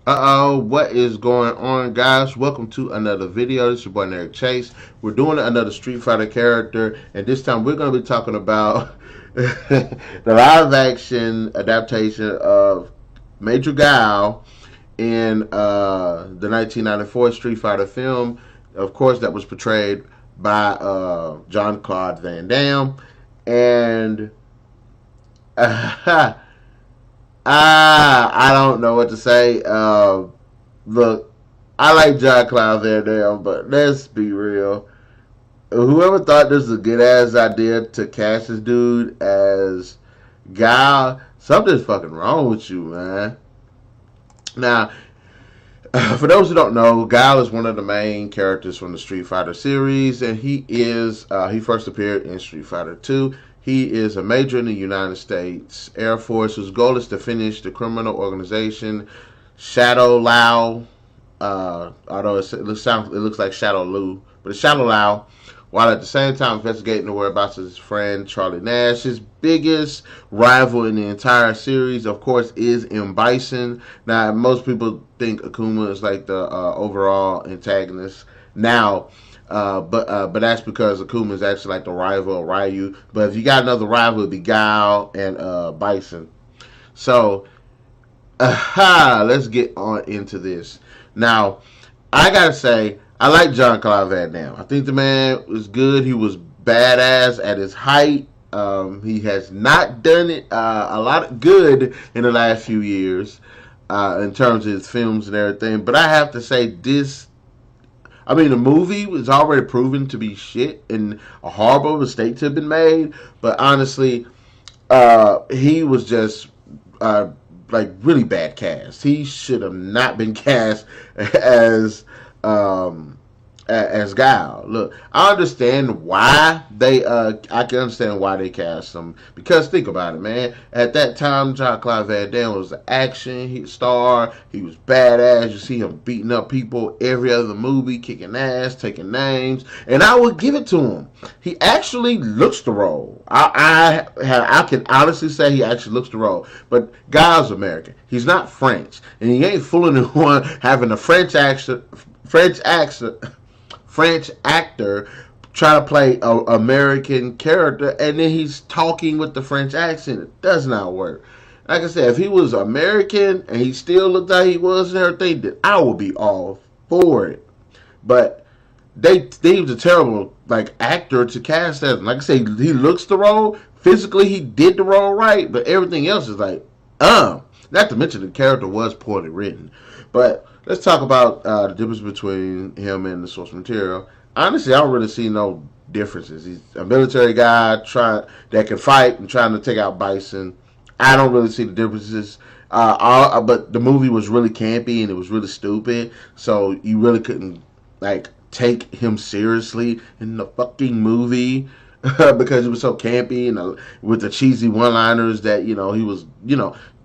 What is going on, guys? Welcome to another video. This is your boy NarikChase. We're doing another Street Fighter character, and this time we're going to be talking about the live action adaptation of Major Guile in the 1994 Street Fighter film. Of course, that was portrayed by Jean-Claude Van Damme. And I don't know what to say. Look, I like John Cloud Van Damme, but let's be real. Whoever thought this was a good ass idea to cast this dude as Guile, something's fucking wrong with you, man. Now, for those who don't know, Guile is one of the main characters from the Street Fighter series, and he first appeared in Street Fighter 2. He is a major in the United States Air Force whose goal is to finish the criminal organization Shadow Lao. Although it looks like Shadow Lu, but it's Shadow Lao, while at the same time investigating the whereabouts of his friend Charlie Nash. His biggest rival in the entire series, of course, is M. Bison. Now, most people think Akuma is like the overall antagonist now, but that's because Akuma is actually like the rival of Ryu. But if you got another rival, it'd be Guile and Bison. So, let's get on into this. Now, I gotta say, I like Jean-Claude Van Damme. I think the man was good. He was badass at his height. He has not done it a lot of good in the last few years in terms of his films and everything. But I have to say, the movie was already proven to be shit and a horrible mistake to have been made. But honestly, he was just like really bad cast. He should have not been cast as um, Guile. Look, I understand why I can understand why they cast him, because think about it, man. At that time, Jean-Claude Van Damme was an action star. He was badass. You see him beating up people every other movie, kicking ass, taking names, and I would give it to him. He actually looks the role. I can honestly say he actually looks the role. But Guile's American. He's not French, and he ain't fooling anyone having a French actor try to play an American character, and then he's talking with the French accent. It does not work. Like I said, if he was American and he still looked like he was and everything, then I would be all for it. But he was a terrible actor to cast as. Like I say, he looks the role. Physically, he did the role right, but everything else is Not to mention the character was poorly written. But let's talk about the difference between him and the source material. Honestly, I don't really see no differences. He's a military guy that can fight and trying to take out Bison. I don't really see the differences. But the movie was really campy and it was really stupid, so you really couldn't take him seriously in the fucking movie because it was so campy and with the cheesy one-liners that he was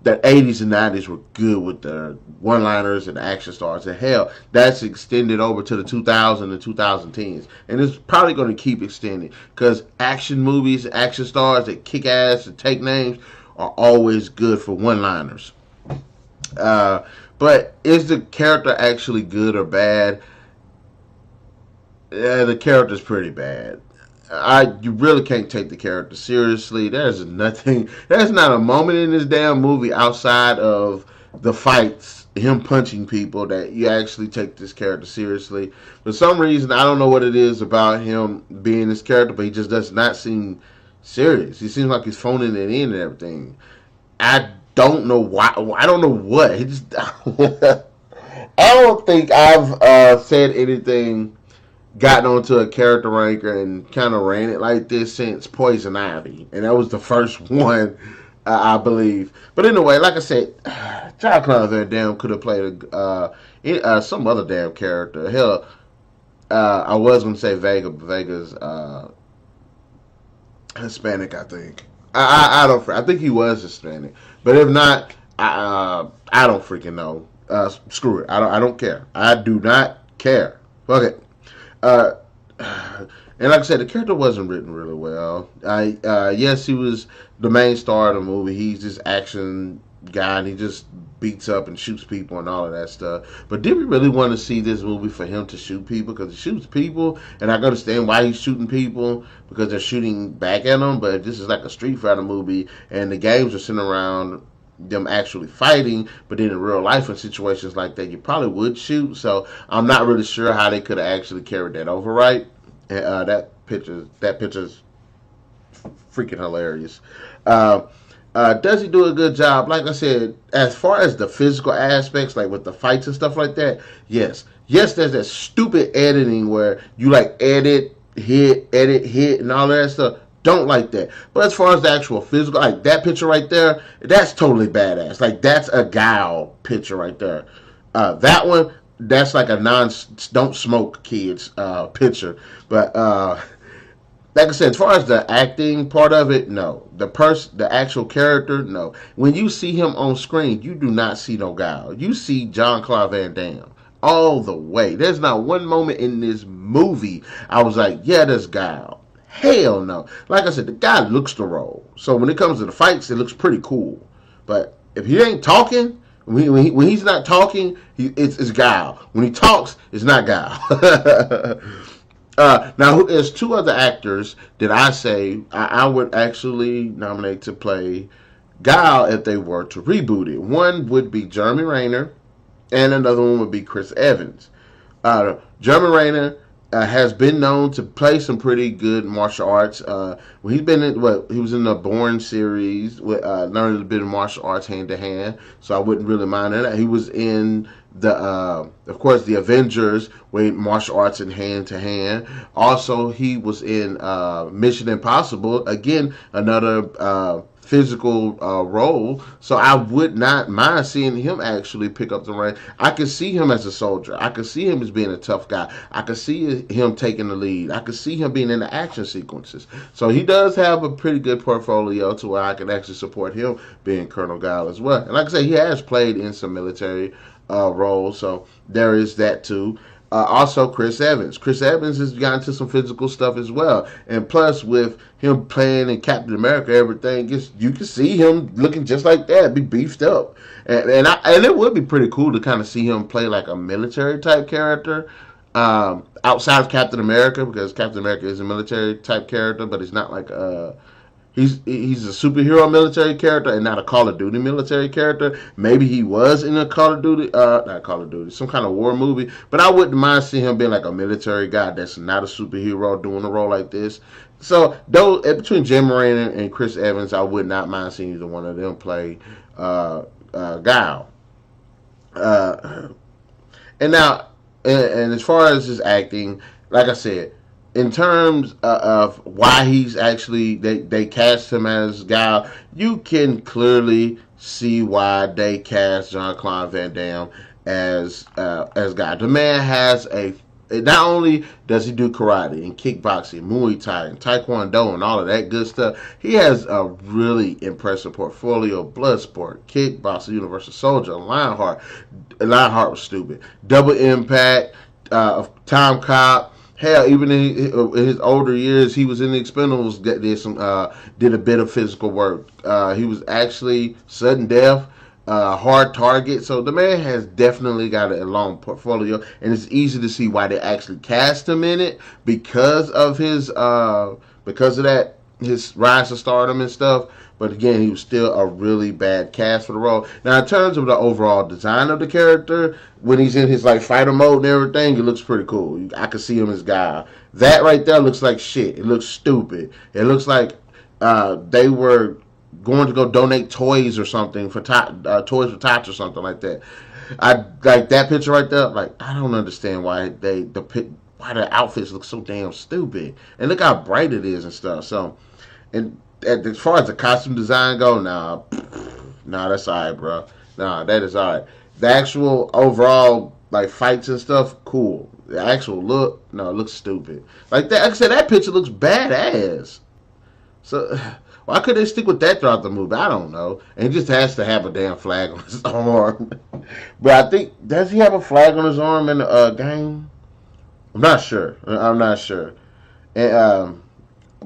that 80s and 90s were good with the one-liners and the action stars. And hell, that's extended over to the 2000s and 2010s. And it's probably going to keep extending because action movies, action stars that kick ass and take names are always good for one-liners. But is the character actually good or bad? Yeah, the character's pretty bad. You really can't take the character seriously. There's not a moment in this damn movie outside of the fights, him punching people, that you actually take this character seriously. For some reason, I don't know what it is about him being this character, but he just does not seem serious. He seems like he's phoning it in and everything. I don't know why. I don't know what. He just. I don't think I've said anything, gotten onto a character ranker and kind of ran it like this since Poison Ivy, and that was the first one, I believe. But anyway, like I said, Jean-Claude Van Damme could have played some other damn character. Hell, I was going to say Vega, but Vega's Hispanic, I think. I don't. I think he was Hispanic, but if not, I don't freaking know. Screw it. I don't care. I do not care. Fuck it. Uh, and like I said, the character wasn't written really well. Yes, he was the main star of the movie. He's this action guy, and he just beats up and shoots people and all of that stuff. But did we really want to see this movie for him to shoot people? Because he shoots people, and I can understand why he's shooting people because they're shooting back at him. But this is like a Street Fighter movie, and the games are sitting around them actually fighting, but then in real life in situations like that you probably would shoot. So I'm not really sure how they could have actually carried that over right. And that picture's freaking hilarious. Does he do a good job? Like I said, as far as the physical aspects, like with the fights and stuff like that, yes. Yes, there's that stupid editing where you like edit, hit, and all that stuff. Don't like that. But as far as the actual physical, like that picture right there, that's totally badass. Like that's a Guile picture right there. That one, that's like a don't smoke kids picture. But like I said, as far as the acting part of it, no. The actual character, no. When you see him on screen, you do not see no Guile. You see Jean-Claude Van Damme all the way. There's not one moment in this movie I was like, yeah, that's Guile. Hell no. Like I said, the guy looks the role. So when it comes to the fights, it looks pretty cool. But if he ain't talking, when he's not talking, it's Guile. When he talks, it's not Guile. Now, there's two other actors that I say I would actually nominate to play Guile if they were to reboot it. One would be Jeremy Renner, and another one would be Chris Evans. Jeremy Renner has been known to play some pretty good martial arts. He's been in he was in the Bourne series, learning a bit of martial arts hand to hand. So I wouldn't really mind that. He was in of course, the Avengers, with martial arts in hand to hand. Also, he was in Mission Impossible. Again, another physical role. So I would not mind seeing him actually pick up the reins. I could see him as a soldier. I could see him as being a tough guy. I could see him taking the lead. I could see him being in the action sequences. So he does have a pretty good portfolio to where I can actually support him being Colonel Guile as well. And like I say, he has played in some military roles, so there is that too. Also, Chris Evans. Chris Evans has gotten to some physical stuff as well, and plus with him playing in Captain America, everything you can see him looking just like that, be beefed up, and it would be pretty cool to kind of see him play like a military type character outside of Captain America, because Captain America is a military type character, but he's not like He's a superhero military character and not a Call of Duty military character. Maybe he was in a Call of Duty, not Call of Duty, some kind of war movie. But I wouldn't mind seeing him being like a military guy that's not a superhero doing a role like this. So between Jim Moran and Chris Evans, I would not mind seeing either one of them play Guile. And now, and as far as his acting, like I said, in terms of why he's actually they cast him as Guile, you can clearly see why they cast Jean-Claude Van Damme as Guile. The man has not only does he do karate and kickboxing, Muay Thai and Taekwondo and all of that good stuff, he has a really impressive portfolio: Bloodsport, Kickboxer, Universal Soldier, Lionheart. Lionheart was stupid. Double Impact, Time Cop. Hell, even in his older years, he was in the Expendables. Did a bit of physical work. He was actually Sudden Death, Hard Target. So the man has definitely got a long portfolio, and it's easy to see why they actually cast him in it because of his rise to stardom and stuff. But again, he was still a really bad cast for the role. Now, in terms of the overall design of the character, when he's in his like fighter mode and everything, it looks pretty cool. I can see him as Guile. That right there looks like shit. It looks stupid. It looks like they were going to go donate toys or something for Toys for Tots or something like that. I like that picture right there. Like, I don't understand why why the outfits look so damn stupid. And look how bright it is and stuff. So, and as far as the costume design go, nah, that's alright, bro. Nah, that is alright. The actual overall like fights and stuff, cool. The actual look, no, it looks stupid. Like that, like I said, that picture looks badass. So why could they stick with that throughout the movie? I don't know. And he just has to have a damn flag on his arm. But I think, does he have a flag on his arm in the game? I'm not sure. And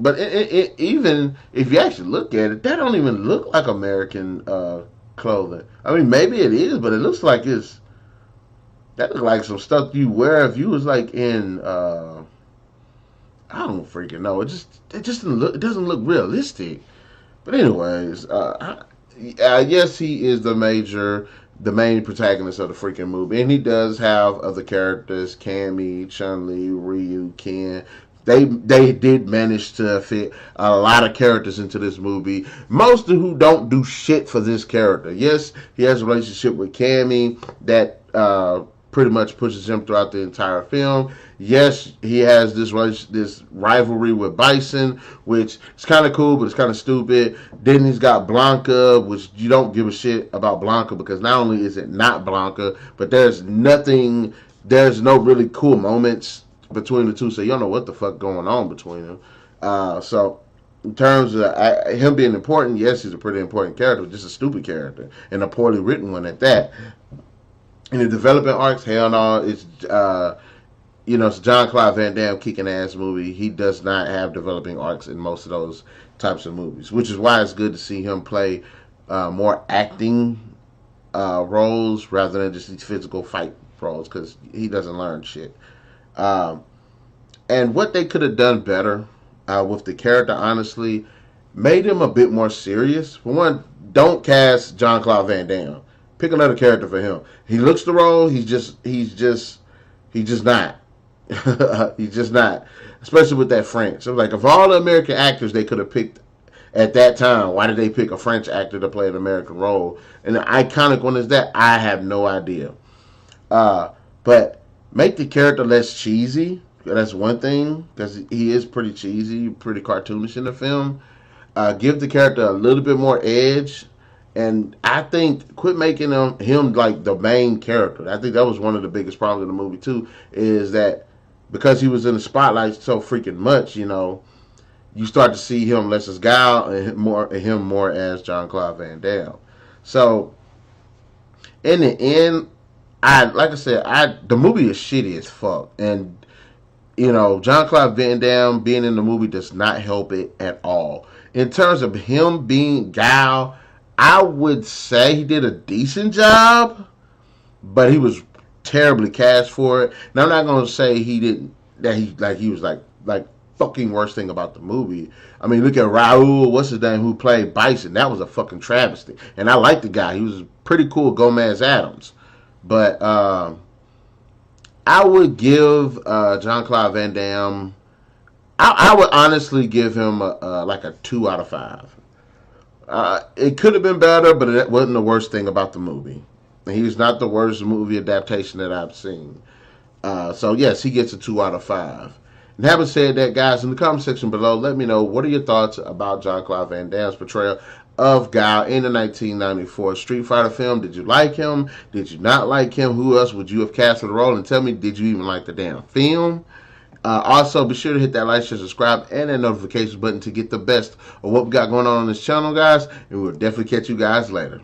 but even if you actually look at it, that don't even look like American clothing. I mean, maybe it is, but it looks like that looks like some stuff you wear if you was like in. I don't freaking know. It just doesn't look realistic. But anyways, yes, he is the main protagonist of the freaking movie, and he does have other characters: Cammy, Chun-Li, Ryu, Ken. They did manage to fit a lot of characters into this movie. Most of who don't do shit for this character. Yes, he has a relationship with Cammy that pretty much pushes him throughout the entire film. Yes, he has this rivalry with Bison, which is kind of cool, but it's kind of stupid. Then he's got Blanca, which you don't give a shit about Blanca because not only is it not Blanca, but there's no really cool moments between the two, so you don't know what the fuck going on between them. So in terms of him being important, yes, he's a pretty important character, but just a stupid character and a poorly written one at that. In the development arcs, hell no, it's it's Jean-Claude Van Damme kicking ass movie. He does not have developing arcs in most of those types of movies, which is why it's good to see him play more acting roles rather than just these physical fight roles because he doesn't learn shit. And what they could have done better with the character, honestly, made him a bit more serious. For one, don't cast Jean-Claude Van Damme. Pick another character for him. He looks the role. He's just not. He's just not. Especially with that French. So like, of all the American actors they could have picked at that time, why did they pick a French actor to play an American role? And the iconic one is that I have no idea. But make the character less cheesy. That's one thing because he is pretty cheesy, pretty cartoonish in the film. Give the character a little bit more edge. And I think quit making him like the main character. I think that was one of the biggest problems in the movie too, is that because he was in the spotlight so freaking much, you start to see him less as Guile and him more as Jean-Claude Van Damme. So in the end, the movie is shitty as fuck, and Jean-Claude Van Damme being in the movie does not help it at all. In terms of him being Guile, I would say he did a decent job, but he was terribly cast for it. Now I'm not gonna say he didn't he was like fucking worst thing about the movie. I mean, look at Raul, what's his name, who played Bison. That was a fucking travesty. And I liked the guy. He was pretty cool, Gomez Adams. But I would give Jean-Claude Van Damme. I would honestly give him a 2 out of 5. It could have been better, but it wasn't the worst thing about the movie. He's not the worst movie adaptation that I've seen. So yes, he gets a 2 out of 5. And having said that, guys, in the comment section below, let me know what are your thoughts about Jean-Claude Van Damme's portrayal of Guile in the 1994 Street Fighter film. Did you like him? Did you not like him? Who else would you have cast for the role? And tell me, did you even like the damn film? Also, be sure to hit that like, share, subscribe, and that notification button to get the best of what we got going on this channel, guys. And we'll definitely catch you guys later.